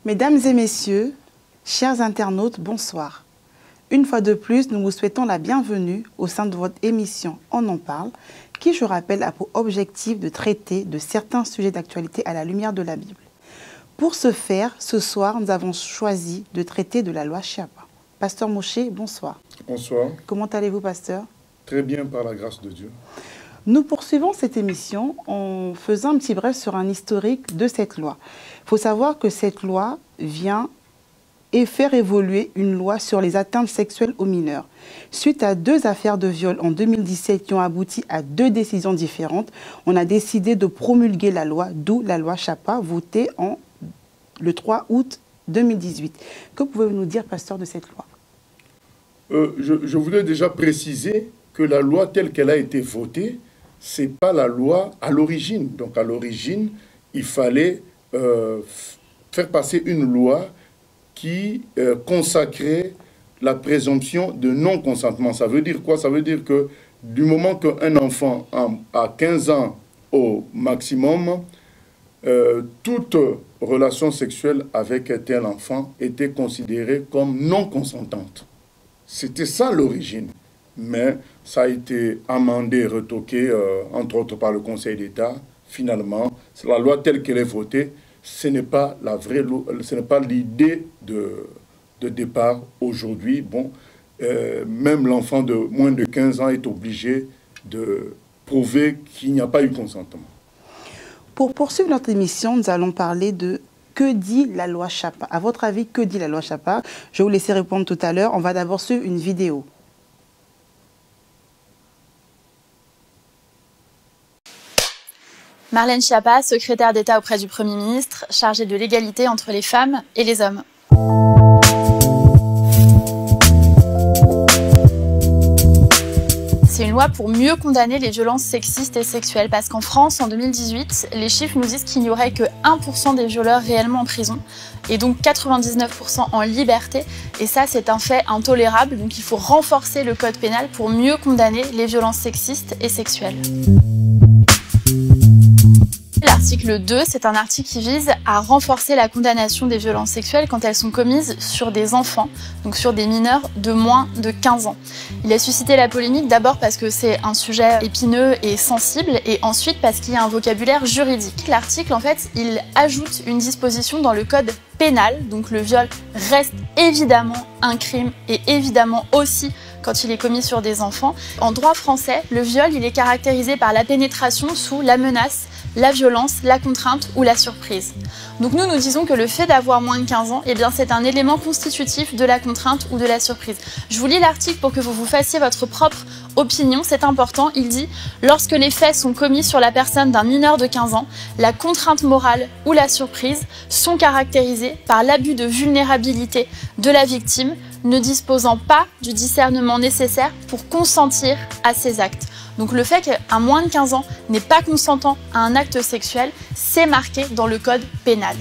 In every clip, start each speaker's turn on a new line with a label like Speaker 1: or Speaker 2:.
Speaker 1: Mesdames et messieurs, chers internautes, bonsoir. Une fois de plus, nous vous souhaitons la bienvenue au sein de votre émission On en parle, qui, je rappelle, a pour objectif de traiter de certains sujets d'actualité à la lumière de la Bible. Pour ce faire, ce soir, nous avons choisi de traiter de la loi Chiappa. Pasteur Moshe, bonsoir.
Speaker 2: Bonsoir.
Speaker 1: Comment allez-vous, pasteur?
Speaker 2: Très bien, par la grâce de Dieu.
Speaker 1: Nous poursuivons cette émission en faisant un petit bref sur un historique de cette loi. Il faut savoir que cette loi vient et faire évoluer une loi sur les atteintes sexuelles aux mineurs. Suite à 2 affaires de viol en 2017 qui ont abouti à 2 décisions différentes, on a décidé de promulguer la loi, d'où la loi Chiappa, votée le 3 août 2018. Que pouvez-vous nous dire, pasteur, de cette loi?
Speaker 2: Je voulais déjà préciser que la loi telle qu'elle a été votée, ce n'est pas la loi à l'origine. Donc à l'origine, il fallait faire passer une loi qui consacrait la présomption de non-consentement. Ça veut dire quoi? Ça veut dire que du moment qu'un enfant a 15 ans au maximum, toute relation sexuelle avec un tel enfant était considérée comme non consentante. C'était ça l'origine. Mais ça a été amendé, retoqué, entre autres par le Conseil d'État. Finalement, la loi telle qu'elle est votée, ce n'est pas la vraie loi, ce n'est pas l'idée de départ aujourd'hui. Bon, même l'enfant de moins de 15 ans est obligé de prouver qu'il n'y a pas eu consentement.
Speaker 1: Pour poursuivre notre émission, nous allons parler de que dit la loi Chiappa. À votre avis, que dit la loi Chiappa? Je vais vous laisser répondre tout à l'heure. On va d'abord suivre une vidéo.
Speaker 3: Marlène Schiappa, secrétaire d'État auprès du Premier ministre, chargée de l'égalité entre les femmes et les hommes. C'est une loi pour mieux condamner les violences sexistes et sexuelles, parce qu'en France, en 2018, les chiffres nous disent qu'il n'y aurait que 1% des violeurs réellement en prison, et donc 99% en liberté, et ça c'est un fait intolérable, donc il faut renforcer le code pénal pour mieux condamner les violences sexistes et sexuelles. L'article 2, c'est un article qui vise à renforcer la condamnation des violences sexuelles quand elles sont commises sur des enfants, donc sur des mineurs de moins de 15 ans. Il a suscité la polémique d'abord parce que c'est un sujet épineux et sensible, et ensuite parce qu'il y a un vocabulaire juridique. L'article, en fait, il ajoute une disposition dans le code pénal, donc le viol reste évidemment un crime, et évidemment aussi quand il est commis sur des enfants. En droit français, le viol, il est caractérisé par la pénétration sous la menace, la violence, la contrainte ou la surprise. Donc nous disons que le fait d'avoir moins de 15 ans, eh bien c'est un élément constitutif de la contrainte ou de la surprise. Je vous lis l'article pour que vous vous fassiez votre propre opinion, c'est important. Il dit « Lorsque les faits sont commis sur la personne d'un mineur de 15 ans, la contrainte morale ou la surprise sont caractérisées par l'abus de vulnérabilité de la victime, ne disposant pas du discernement nécessaire pour consentir à ces actes. » Donc le fait qu'un moins de 15 ans n'est pas consentant à un acte sexuel, c'est marqué dans le code pénal.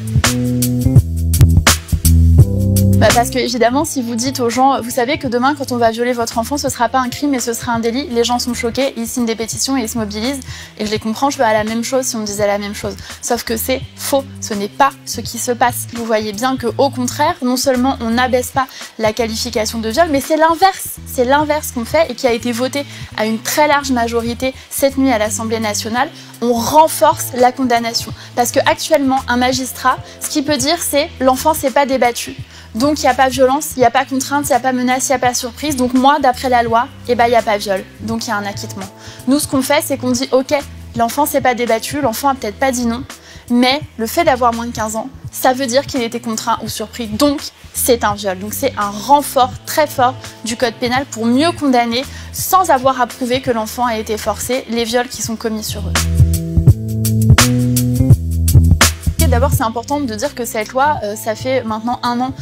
Speaker 3: Parce que évidemment, si vous dites aux gens, vous savez que demain, quand on va violer votre enfant, ce sera pas un crime, mais ce sera un délit, les gens sont choqués, ils signent des pétitions et ils se mobilisent. Et je les comprends, je ferais la même chose si on me disait la même chose. Sauf que c'est faux, ce n'est pas ce qui se passe. Vous voyez bien qu'au contraire, non seulement on n'abaisse pas la qualification de viol, mais c'est l'inverse qu'on fait et qui a été voté à une très large majorité cette nuit à l'Assemblée nationale. On renforce la condamnation. Parce que actuellement, un magistrat, ce qu'il peut dire, c'est l'enfant s'est pas débattu. Donc il n'y a pas violence, il n'y a pas contrainte, il n'y a pas menace, il n'y a pas surprise. Donc moi, d'après la loi, il n'y a pas viol. Donc il y a un acquittement. Nous, ce qu'on fait, c'est qu'on dit, ok, l'enfant s'est pas débattu, l'enfant a peut-être pas dit non, mais le fait d'avoir moins de 15 ans, ça veut dire qu'il était contraint ou surpris. Donc c'est un viol. Donc c'est un renfort très fort du code pénal pour mieux condamner, sans avoir à prouver que l'enfant a été forcé, les viols qui sont commis sur eux. D'abord, c'est important de dire que cette loi, ça fait maintenant 1 an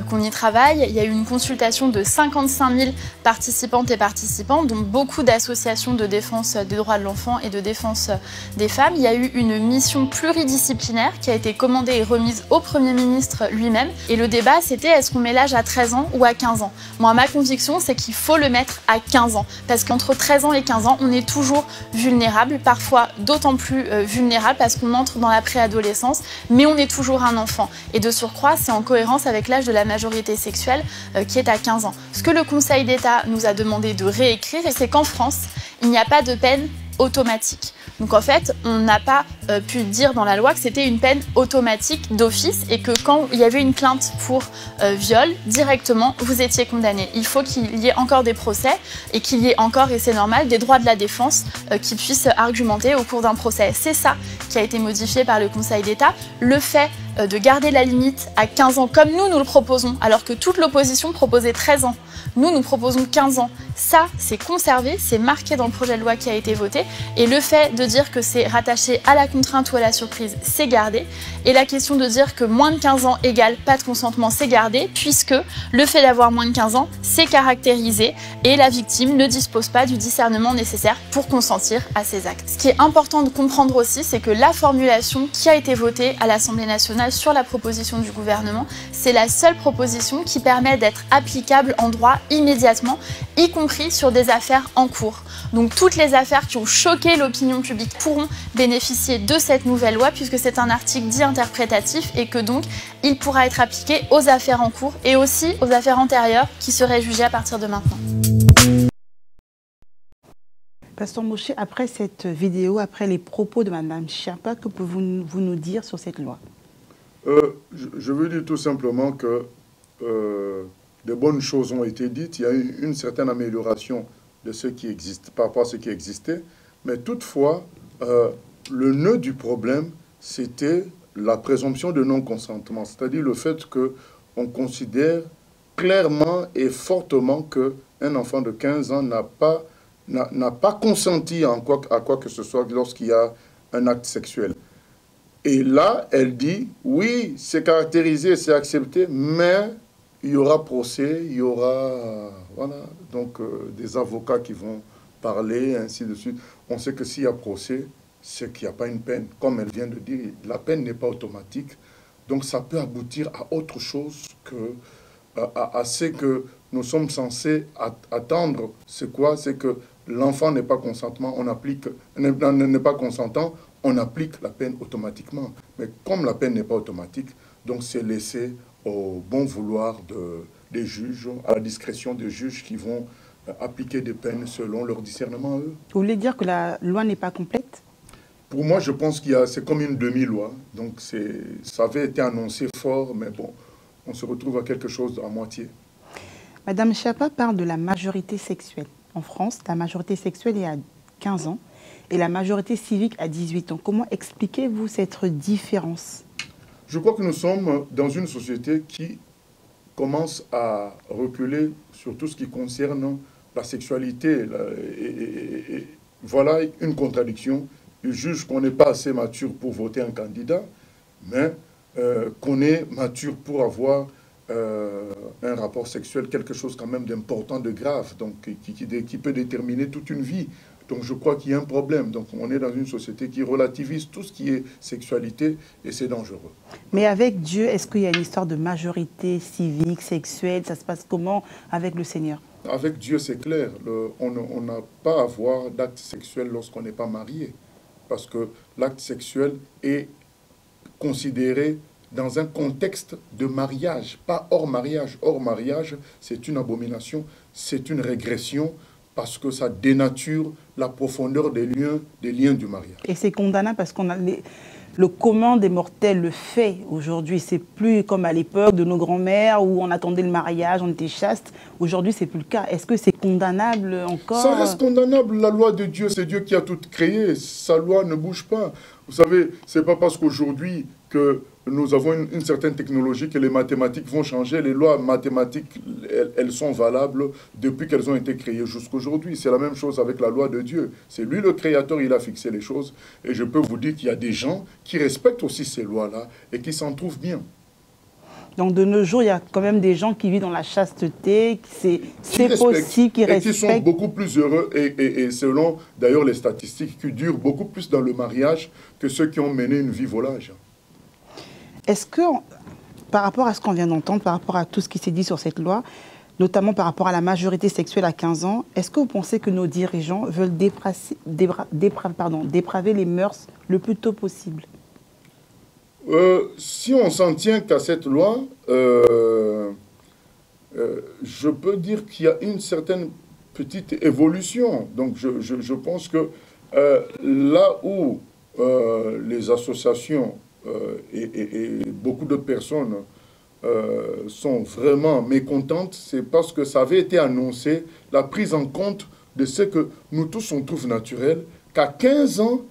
Speaker 3: qu'on y travaille. Il y a eu une consultation de 55 000 participantes et participants, dont beaucoup d'associations de défense des droits de l'enfant et de défense des femmes. Il y a eu une mission pluridisciplinaire qui a été commandée et remise au Premier ministre lui-même. Et le débat, c'était est-ce qu'on met l'âge à 13 ans ou à 15 ans? Moi, ma conviction, c'est qu'il faut le mettre à 15 ans. Parce qu'entre 13 ans et 15 ans, on est toujours vulnérable, parfois d'autant plus vulnérable parce qu'on entre dans la préadolescence. mais on est toujours un enfant. Et de surcroît, c'est en cohérence avec l'âge de la majorité sexuelle qui est à 15 ans. Ce que le Conseil d'État nous a demandé de réécrire, c'est qu'en France, il n'y a pas de peine automatique. Donc en fait, on n'a pas pu dire dans la loi que c'était une peine automatique d'office et que quand il y avait une plainte pour viol, directement, vous étiez condamné. Il faut qu'il y ait encore des procès et qu'il y ait encore, et c'est normal, des droits de la défense qui puissent argumenter au cours d'un procès. C'est ça qui a été modifié par le Conseil d'État. Le fait de garder la limite à 15 ans, comme nous le proposons, alors que toute l'opposition proposait 13 ans. Nous proposons 15 ans. Ça, c'est conservé, c'est marqué dans le projet de loi qui a été voté. Et le fait de dire que c'est rattaché à la contrainte ou à la surprise, c'est gardé. Et la question de dire que moins de 15 ans égale pas de consentement, c'est gardé, puisque le fait d'avoir moins de 15 ans, c'est caractérisé et la victime ne dispose pas du discernement nécessaire pour consentir à ces actes. Ce qui est important de comprendre aussi, c'est que la formulation qui a été votée à l'Assemblée nationale sur la proposition du gouvernement, c'est la seule proposition qui permet d'être applicable en droit immédiatement, y compris sur des affaires en cours. Donc toutes les affaires qui ont choqué l'opinion publique pourront bénéficier de cette nouvelle loi puisque c'est un article dit interprétatif et que donc il pourra être appliqué aux affaires en cours et aussi aux affaires antérieures qui seraient jugées à partir de maintenant.
Speaker 1: Pasteur Moshe, après cette vidéo, après les propos de Mme Schiappa, que pouvez-vous nous dire sur cette loi?
Speaker 2: Je veux dire tout simplement que de bonnes choses ont été dites. Il y a eu une certaine amélioration de ce qui existe, par rapport à ce qui existait. Mais toutefois, le nœud du problème, c'était la présomption de non-consentement. C'est-à-dire le fait qu'on considère clairement et fortement qu'un enfant de 15 ans n'a pas consenti à quoi que ce soit lorsqu'il y a un acte sexuel. Et là, elle dit, oui, c'est caractérisé, c'est accepté, mais il y aura procès, il y aura voilà, donc, des avocats qui vont parler, ainsi de suite. On sait que s'il y a procès, c'est qu'il n'y a pas une peine. Comme elle vient de dire, la peine n'est pas automatique. Donc ça peut aboutir à autre chose à ce que nous sommes censés attendre. C'est quoi? C'est que l'enfant n'est pas consentant, n'est pas consentant, on applique la peine automatiquement. Mais comme la peine n'est pas automatique, donc c'est laissé au bon vouloir des juges, à la discrétion des juges qui vont appliquer des peines selon leur discernement à eux.
Speaker 1: Vous voulez dire que la loi n'est pas complète?
Speaker 2: Pour moi, je pense c'est comme une demi-loi. Donc ça avait été annoncé fort, mais bon, on se retrouve à quelque chose à moitié.
Speaker 1: Madame Schiappa parle de la majorité sexuelle. En France, la majorité sexuelle est à 15 ans et la majorité civique à 18 ans. Comment expliquez-vous cette différence?
Speaker 2: Je crois que nous sommes dans une société qui commence à reculer sur tout ce qui concerne la sexualité. Et voilà une contradiction. Ils jugent qu'on n'est pas assez mature pour voter un candidat, mais qu'on est mature pour avoir un rapport sexuel, quelque chose quand même d'important, de grave, donc qui peut déterminer toute une vie. Donc je crois qu'il y a un problème. Donc on est dans une société qui relativise tout ce qui est sexualité et c'est dangereux.
Speaker 1: Mais avec Dieu, est-ce qu'il y a une histoire de majorité civique, sexuelle? Ça se passe comment avec le Seigneur?
Speaker 2: Avec Dieu, c'est clair. On n'a pas à avoir d'acte sexuel lorsqu'on n'est pas marié. Parce que l'acte sexuel est considéré dans un contexte de mariage, pas hors mariage. Hors mariage, c'est une abomination, c'est une régression, parce que ça dénature la profondeur des liens du mariage. Et
Speaker 1: c'est condamnable parce qu'on a le commun des mortels le fait aujourd'hui. C'est plus comme à l'époque de nos grands-mères où on attendait le mariage, on était chaste. Aujourd'hui, c'est plus le cas. Est-ce que c'est condamnable encore?
Speaker 2: Ça reste condamnable. La loi de Dieu, c'est Dieu qui a tout créé. Sa loi ne bouge pas. Vous savez, c'est pas parce qu'aujourd'hui que nous avons une certaine technologie que les mathématiques vont changer. Les lois mathématiques, elles sont valables depuis qu'elles ont été créées jusqu'aujourd'hui. C'est la même chose avec la loi de Dieu. C'est lui le créateur, il a fixé les choses. Et je peux vous dire qu'il y a des gens qui respectent aussi ces lois-là et qui s'en trouvent bien.
Speaker 1: Donc de nos jours, il y a quand même des gens qui vivent dans la chasteté, c'est possible, qui respectent. Et qui
Speaker 2: sont beaucoup plus heureux, et selon d'ailleurs les statistiques, qui durent beaucoup plus dans le mariage que ceux qui ont mené une vie volage.
Speaker 1: Est-ce que, par rapport à ce qu'on vient d'entendre, par rapport à tout ce qui s'est dit sur cette loi, notamment par rapport à la majorité sexuelle à 15 ans, est-ce que vous pensez que nos dirigeants veulent dépraver les mœurs le plus tôt possible?
Speaker 2: Si on s'en tient qu'à cette loi, je peux dire qu'il y a une certaine petite évolution. Donc je pense que là où les associations et beaucoup d'autres personnes sont vraiment mécontentes, c'est parce que ça avait été annoncé, la prise en compte de ce que nous tous on trouve naturel, qu'à 15 ans,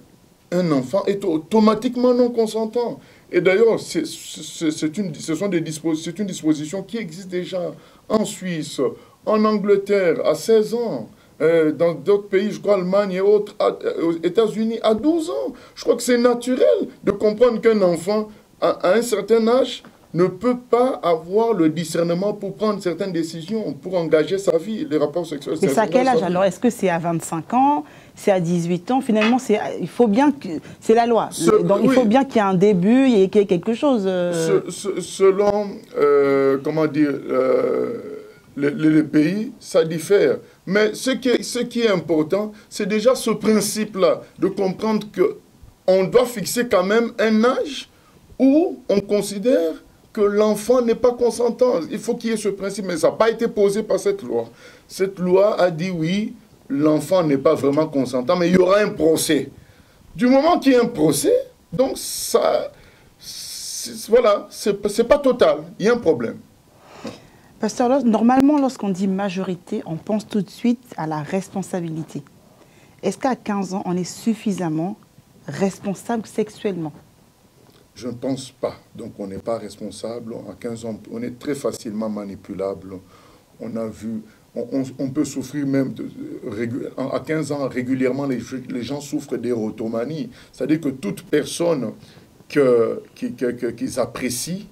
Speaker 2: un enfant est automatiquement non consentant. Et d'ailleurs, c'est une disposition qui existe déjà en Suisse, en Angleterre, à 16 ans. Dans d'autres pays, je crois, Allemagne et autres, aux États-Unis, à 12 ans. Je crois que c'est naturel de comprendre qu'un enfant, à un certain âge, ne peut pas avoir le discernement pour prendre certaines décisions, pour engager sa vie, les rapports sexuels.
Speaker 1: Mais c'est à quel âge alors? Est-ce que c'est à 25 ans? C'est à 18 ans? Finalement, il faut bien que... C'est la loi. Donc, il faut bien qu'il y ait un début, qu'il y ait quelque chose.
Speaker 2: Selon, comment dire, les pays, ça diffère. Mais ce qui est important, c'est déjà ce principe-là, de comprendre qu'on doit fixer quand même un âge où on considère que l'enfant n'est pas consentant. Il faut qu'il y ait ce principe, mais ça n'a pas été posé par cette loi. Cette loi a dit oui, l'enfant n'est pas vraiment consentant, mais il y aura un procès. Du moment qu'il y a un procès, donc ça, voilà, c'est pas total, il y a un problème.
Speaker 1: Pasteur, normalement, lorsqu'on dit majorité, on pense tout de suite à la responsabilité. Est-ce qu'à 15 ans, on est suffisamment responsable sexuellement?
Speaker 2: Je ne pense pas. Donc, on n'est pas responsable. À 15 ans, on est très facilement manipulable. On a vu, on peut souffrir même, à 15 ans, régulièrement, les gens souffrent d'érotomanie. C'est-à-dire que toute personne qu'ils apprécient,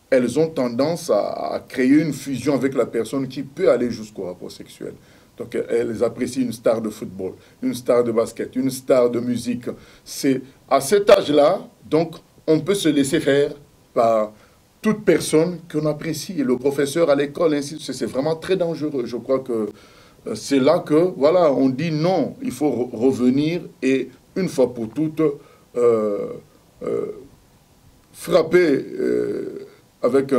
Speaker 2: elles ont tendance à créer une fusion avec la personne qui peut aller jusqu'au rapport sexuel. Donc, elles apprécient une star de football, une star de basket, une star de musique. C'est à cet âge-là, donc, on peut se laisser faire par toute personne qu'on apprécie. Et le professeur à l'école, ainsi de suite, c'est vraiment très dangereux. Je crois que c'est là que, voilà, on dit non, il faut revenir et, une fois pour toutes, frapper avec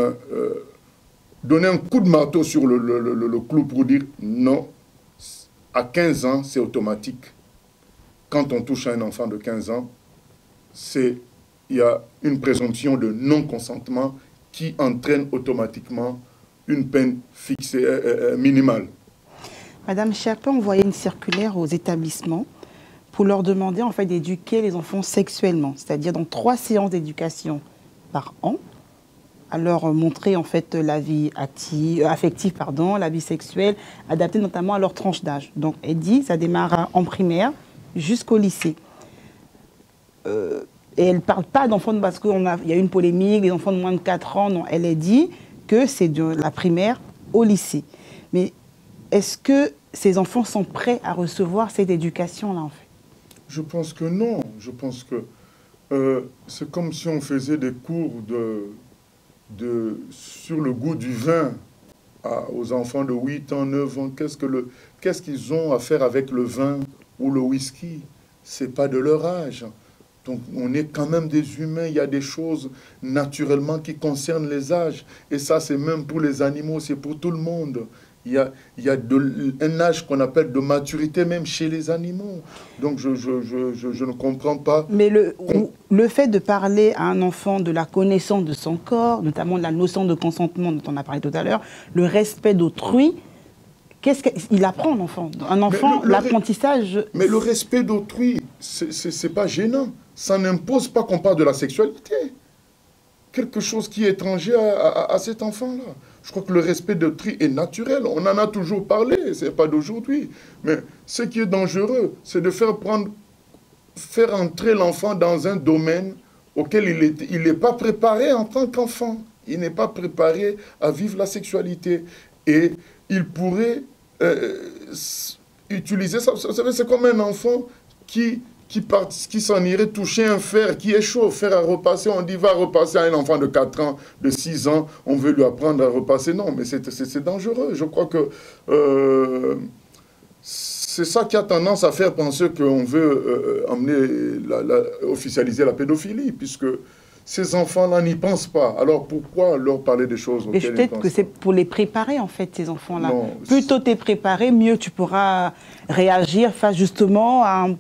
Speaker 2: donner un coup de marteau sur le clou pour dire non. À 15 ans, c'est automatique. Quand on touche à un enfant de 15 ans, il y a une présomption de non-consentement qui entraîne automatiquement une peine fixée, minimale.
Speaker 1: Madame Chiappa envoyait une circulaire aux établissements pour leur demander en fait d'éduquer les enfants sexuellement, c'est-à-dire dans 3 séances d'éducation par an, à leur montrer en fait la vie affective, la vie sexuelle, adaptée notamment à leur tranche d'âge. Donc elle dit ça démarre en primaire jusqu'au lycée. Et elle ne parle pas d'enfants, parce qu'il y a eu une polémique, les enfants de moins de 4 ans, non, elle a dit que c'est de la primaire au lycée. Mais est-ce que ces enfants sont prêts à recevoir cette éducation-là, en fait?
Speaker 2: Je pense que non. Je pense que c'est comme si on faisait des cours sur le goût du vin aux enfants de 8 ans, 9 ans. Qu'est-ce qu'ils ont à faire avec le vin ou le whisky? Ce n'est pas de leur âge. Donc on est quand même des humains, il y a des choses naturellement qui concernent les âges. Et ça, c'est même pour les animaux, c'est pour tout le monde. Il y a un âge qu'on appelle de maturité même chez les animaux. Donc je ne comprends pas.
Speaker 1: Mais le fait de parler à un enfant de la connaissance de son corps, notamment de la notion de consentement dont on a parlé tout à l'heure, le respect d'autrui, qu'est-ce qu'il apprend, l'enfant? Un enfant, l'apprentissage...
Speaker 2: Mais le respect d'autrui, c'est pas gênant. Ça n'impose pas qu'on parle de la sexualité. Quelque chose qui est étranger à cet enfant-là. Je crois que le respect d'autrui est naturel. On en a toujours parlé, ce n'est pas d'aujourd'hui. Mais ce qui est dangereux, c'est de faire entrer l'enfant dans un domaine auquel il n'est pas préparé en tant qu'enfant. Il n'est pas préparé à vivre la sexualité. Et il pourrait utiliser ça. Vous savez, c'est comme un enfant qui s'en irait toucher un fer qui est chaud, fer à repasser. On dit va repasser à un enfant de 4 ans, de 6 ans, on veut lui apprendre à repasser. Non, mais c'est dangereux. Je crois que c'est ça qui a tendance à faire penser qu'on veut officialiser la pédophilie, puisque ces enfants-là n'y pensent pas. Alors pourquoi leur parler des choses auxquelles ils pensent?
Speaker 1: Peut-être que c'est pour les préparer, en fait, ces enfants-là.
Speaker 2: Non,
Speaker 1: Plus tôt t'es préparé, mieux tu pourras réagir face justement à un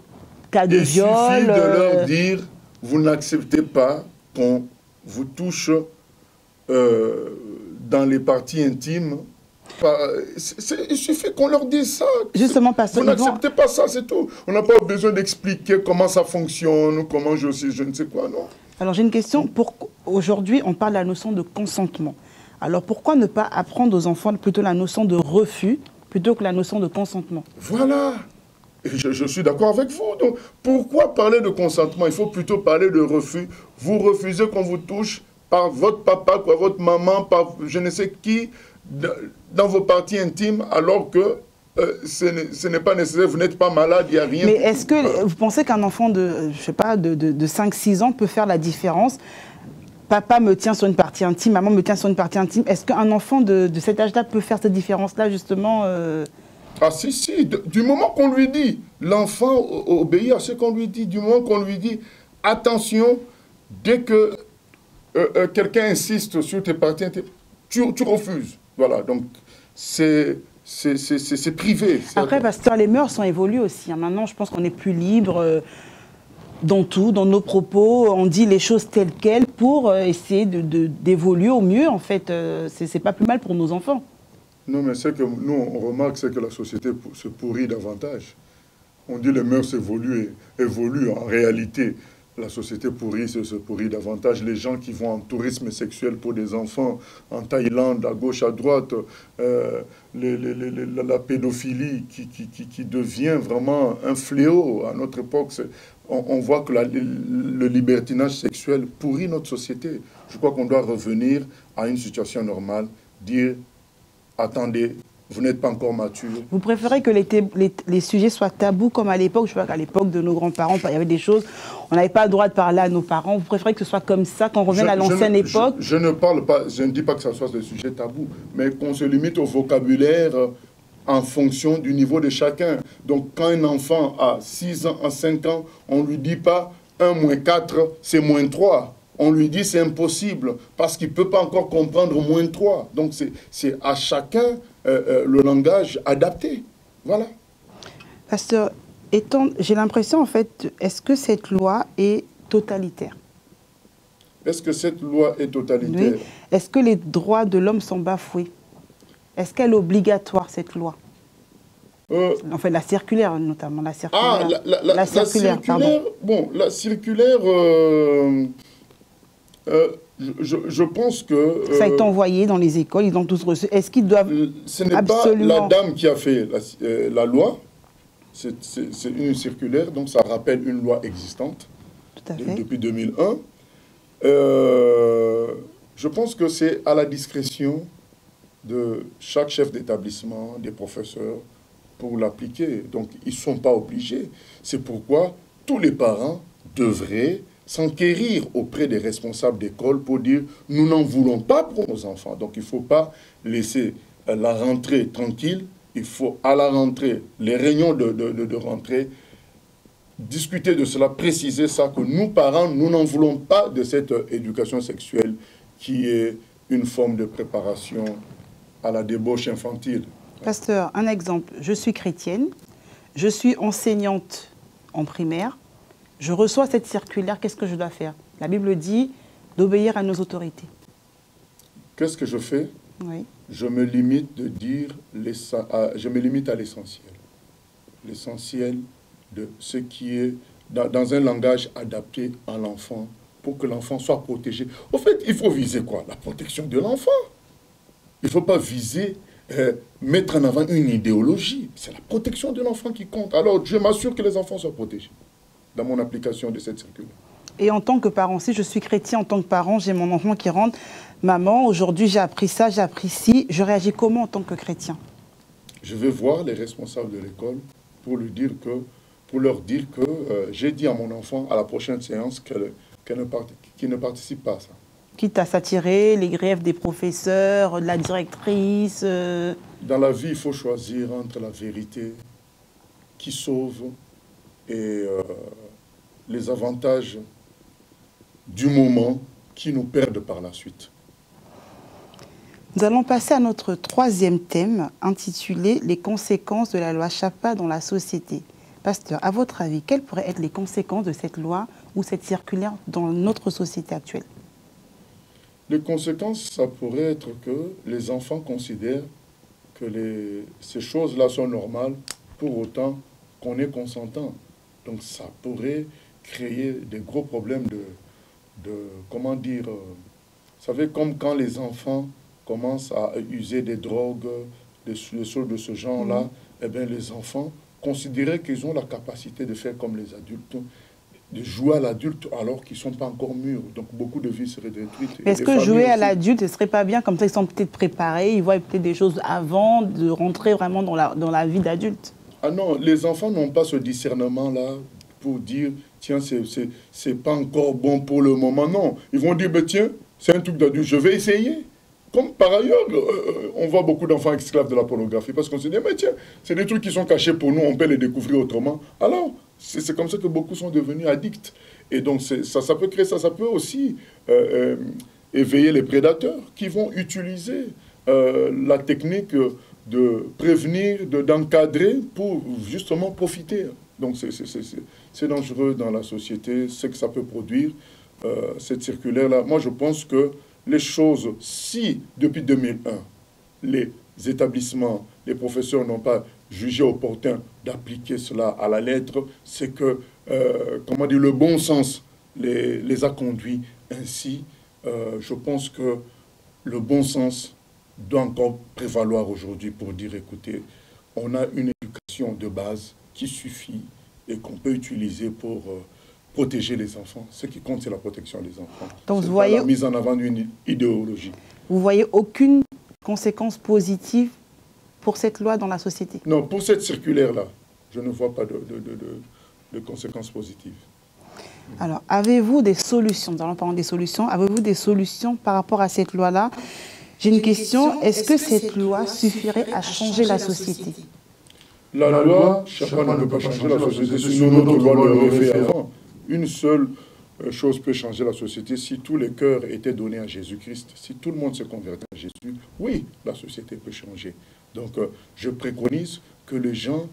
Speaker 1: cas de viol.
Speaker 2: Il suffit de leur dire, vous n'acceptez pas qu'on vous touche dans les parties intimes. Il suffit qu'on leur dise ça.
Speaker 1: Justement, pasteur,
Speaker 2: vous n'acceptez pas ça, c'est tout. On n'a pas besoin d'expliquer comment ça fonctionne, comment je ne sais quoi, non.
Speaker 1: Alors j'ai une question. Aujourd'hui, on parle de la notion de consentement. Alors pourquoi ne pas apprendre aux enfants plutôt la notion de refus plutôt que la notion de consentement?
Speaker 2: Voilà. Et je suis d'accord avec vous. Donc, pourquoi parler de consentement? Il faut plutôt parler de refus. Vous refusez qu'on vous touche par votre papa, quoi, votre maman, par je ne sais qui, dans vos parties intimes, alors que ce n'est pas nécessaire, vous n'êtes pas malade, il n'y a rien.
Speaker 1: Mais est-ce que vous pensez qu'un enfant de, je sais pas, de 5-6 ans peut faire la différence? Papa me tient sur une partie intime, maman me tient sur une partie intime. Est-ce qu'un enfant de cet âge-là peut faire cette différence-là, justement
Speaker 2: Ah si, si, du moment qu'on lui dit, l'enfant obéit à ce qu'on lui dit, du moment qu'on lui dit, attention, dès que quelqu'un insiste sur tes parties intimes, tu refuses. Voilà, donc c'est privé.
Speaker 1: Après, pasteur, les mœurs sont évoluées aussi. Hein. Maintenant, je pense qu'on est plus libre dans tout, dans nos propos. On dit les choses telles quelles pour essayer d'évoluer au mieux, en fait. C'est pas plus mal pour nos enfants.
Speaker 2: Non, mais c'est que nous, on remarque, c'est que la société se pourrit davantage. On dit les mœurs évoluent. En réalité, la société se pourrit davantage. Les gens qui vont en tourisme sexuel pour des enfants en Thaïlande, à gauche, à droite, la pédophilie qui devient vraiment un fléau à notre époque. On voit que le libertinage sexuel pourrit notre société. Je crois qu'on doit revenir à une situation normale, dire attendez, vous n'êtes pas encore mature.
Speaker 1: Vous préférez que les sujets soient tabous comme à l'époque? Je vois qu'à l'époque de nos grands-parents, il y avait des choses, on n'avait pas le droit de parler à nos parents. Vous préférez que ce soit comme ça, qu'on revienne à l'ancienne époque?
Speaker 2: Je ne parle pas, je ne dis pas que ce soit des sujets tabous, mais qu'on se limite au vocabulaire en fonction du niveau de chacun. Donc quand un enfant a 6 ans, à 5 ans, on ne lui dit pas 1 moins 4, c'est moins 3. On lui dit c'est impossible parce qu'il ne peut pas encore comprendre moins 3. Donc c'est à chacun le langage adapté. Voilà.
Speaker 1: Pasteur, j'ai l'impression en fait, est-ce que cette loi est totalitaire?
Speaker 2: Est-ce que cette loi est totalitaire?
Speaker 1: Oui. Est-ce que les droits de l'homme sont bafoués? Est-ce qu'elle est obligatoire, cette loi? En fait, la circulaire notamment, la circulaire.
Speaker 2: Ah, la circulaire, pardon. Bon, la circulaire... je pense que...
Speaker 1: ça a été envoyé dans les écoles, ils ont tous reçu. Est-ce qu'ils doivent
Speaker 2: ce n'est absolument... pas la dame qui a fait la loi, c'est une circulaire, donc ça rappelle une loi existante.
Speaker 1: Tout à fait.
Speaker 2: Depuis 2001. Je pense que c'est à la discrétion de chaque chef d'établissement, des professeurs, pour l'appliquer. Donc, ils ne sont pas obligés. C'est pourquoi tous les parents devraient s'enquérir auprès des responsables d'école pour dire « nous n'en voulons pas pour nos enfants ». Donc, il ne faut pas laisser la rentrée tranquille. Il faut, à la rentrée, les réunions de rentrée, discuter de cela, préciser ça, que nous, parents, nous n'en voulons pas de cette éducation sexuelle qui est une forme de préparation à la débauche infantile.
Speaker 1: Pasteur, un exemple. Je suis chrétienne, je suis enseignante en primaire, je reçois cette circulaire, qu'est-ce que je dois faire? La Bible dit d'obéir à nos autorités. Qu'est-ce que je fais? Oui.
Speaker 2: Je me limite de dire, je me limite à l'essentiel. L'essentiel de ce qui est dans un langage adapté à l'enfant pour que l'enfant soit protégé. Au fait, il faut viser quoi? La protection de l'enfant. Il ne faut pas viser, mettre en avant une idéologie. C'est la protection de l'enfant qui compte. Alors, je m'assure que les enfants soient protégés dans mon application de cette circulaire.
Speaker 1: Et en tant que parent, si je suis chrétien, en tant que parent, j'ai mon enfant qui rentre, maman, aujourd'hui j'ai appris ça, j'ai appris ci, je réagis comment en tant que chrétien?
Speaker 2: Je vais voir les responsables de l'école pour leur dire que j'ai dit à mon enfant à la prochaine séance qu'il ne participe pas à ça.
Speaker 1: Quitte à s'attirer les griefs des professeurs, de la directrice.
Speaker 2: Dans la vie, il faut choisir entre la vérité qui sauve et les avantages du moment qui nous perdent par la suite.
Speaker 1: Nous allons passer à notre troisième thème, intitulé « Les conséquences de la loi Chapa dans la société ». Pasteur, à votre avis, quelles pourraient être les conséquences de cette loi ou cette circulaire dans notre société actuelle?
Speaker 2: Les conséquences, ça pourrait être que les enfants considèrent que ces choses-là sont normales pour autant qu'on est consentant. Donc ça pourrait créer des gros problèmes comment dire, vous savez, comme quand les enfants commencent à user des drogues, des choses de ce genre-là, eh bien les enfants considéraient qu'ils ont la capacité de faire comme les adultes, de jouer à l'adulte alors qu'ils ne sont pas encore mûrs. Donc beaucoup de vies seraient détruites.
Speaker 1: Est-ce que jouer à l'adulte, ce ne serait pas bien? Comme ça, ils sont peut-être préparés, ils voient peut-être des choses avant de rentrer vraiment dans la vie d'adulte.
Speaker 2: Ah non, les enfants n'ont pas ce discernement-là pour dire, tiens, c'est pas encore bon pour le moment. Non, ils vont dire, ben, tiens, c'est un truc d'adulte, je vais essayer. Comme par ailleurs, on voit beaucoup d'enfants esclaves de la pornographie parce qu'on se dit, mais tiens, c'est des trucs qui sont cachés pour nous, on peut les découvrir autrement. Alors, c'est comme ça que beaucoup sont devenus addicts. Et donc, ça peut créer ça. Ça peut aussi éveiller les prédateurs qui vont utiliser la technique de prévenir, d'encadrer pour justement profiter. Donc, c'est dangereux dans la société, ce que ça peut produire, cette circulaire-là. Moi, je pense que les choses, si depuis 2001, les établissements, les professeurs n'ont pas jugé opportun d'appliquer cela à la lettre, c'est que, comment dire, le bon sens les a conduits ainsi. Je pense que le bon sens doit encore prévaloir aujourd'hui pour dire, écoutez, on a une éducation de base qui suffit et qu'on peut utiliser pour protéger les enfants. Ce qui compte, c'est la protection des enfants.
Speaker 1: Donc vous voyez,
Speaker 2: la mise en avant d'une idéologie.
Speaker 1: Vous voyez aucune conséquence positive pour cette loi dans la société?
Speaker 2: Non, pour cette circulaire-là, je ne vois pas de conséquences positives.
Speaker 1: Alors, avez-vous des solutions? Nous allons parler des solutions. Avez-vous des solutions par rapport à cette loi-là? J'ai une question. Est-ce que cette loi suffirait à changer la société?
Speaker 2: La loi, chacun ne peut pas changer la société, sinon notre loi l'aurait fait avant. Une seule chose peut changer la société si tous les cœurs étaient donnés à Jésus-Christ. Si tout le monde se convertit à Jésus, oui, la société peut changer. Donc, je préconise que les gens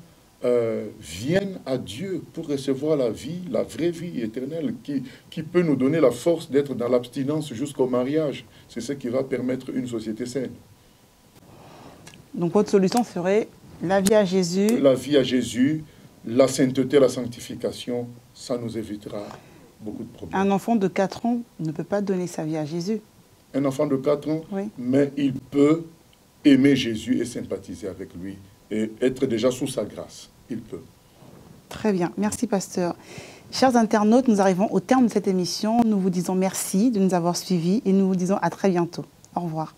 Speaker 2: viennent à Dieu pour recevoir la vie, la vraie vie éternelle, qui peut nous donner la force d'être dans l'abstinence jusqu'au mariage. C'est ce qui va permettre une société saine.
Speaker 1: Donc, votre solution serait la vie à Jésus?
Speaker 2: La vie à Jésus, la sainteté, la sanctification, ça nous évitera beaucoup de problèmes.
Speaker 1: Un enfant de 4 ans ne peut pas donner sa vie à Jésus.
Speaker 2: Un enfant de 4 ans,
Speaker 1: oui.
Speaker 2: Mais il peut aimer Jésus et sympathiser avec lui et être déjà sous sa grâce. Il peut.
Speaker 1: Très bien. Merci, pasteur. Chers internautes, nous arrivons au terme de cette émission. Nous vous disons merci de nous avoir suivis et nous vous disons à très bientôt. Au revoir.